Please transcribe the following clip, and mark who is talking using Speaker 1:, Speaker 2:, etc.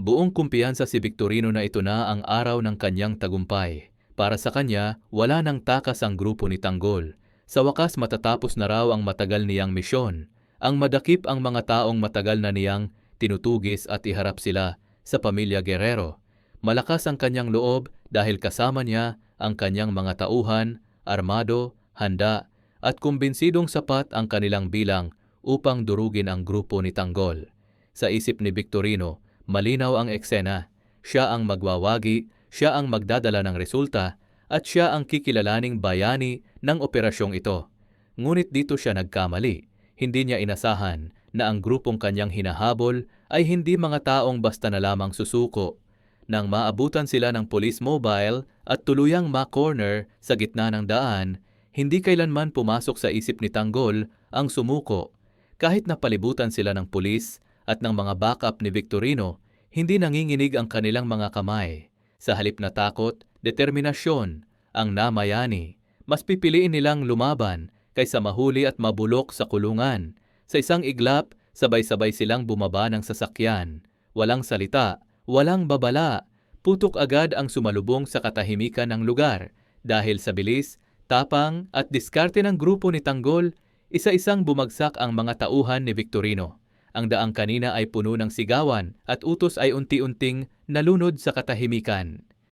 Speaker 1: Buong kumpiyansa si Victorino na ito na ang araw ng kanyang tagumpay. Para sa kanya, wala nang takas ang grupo ni Tanggol. Sa wakas matatapos na raw ang matagal niyang misyon. Ang madakip ang mga taong matagal na niyang tinutugis at iharap sila sa pamilya Guerrero. Malakas ang kanyang loob dahil kasama niya ang kanyang mga tauhan, armado, handa, at kumbinsidong sapat ang kanilang bilang upang durugin ang grupo ni Tanggol. Sa isip ni Victorino, malinaw ang eksena. Siya ang magwawagi, siya ang magdadala ng resulta, at siya ang kikilalaning bayani ng operasyong ito. Ngunit dito siya nagkamali. Hindi niya inasahan na ang grupong kanyang hinahabol ay hindi mga taong basta na lamang susuko. Nang maabutan sila ng police mobile at tuluyang ma-corner sa gitna ng daan, hindi kailanman pumasok sa isip ni Tanggol ang sumuko. Kahit napalibutan sila ng pulis at ng mga backup ni Victorino, hindi nanginginig ang kanilang mga kamay. Sa halip na takot, determinasyon ang namayani. Mas pipiliin nilang lumaban kaysa mahuli at mabulok sa kulungan. Sa isang iglap, sabay-sabay silang bumaba ng sasakyan. Walang salita, walang babala. Putok agad ang sumalubong sa katahimikan ng lugar. Dahil sa bilis, tapang at diskarte ng grupo ni Tanggol, isa-isang bumagsak ang mga tauhan ni Victorino. Ang daang kanina ay puno ng sigawan at utos ay unti-unting nalunod sa katahimikan.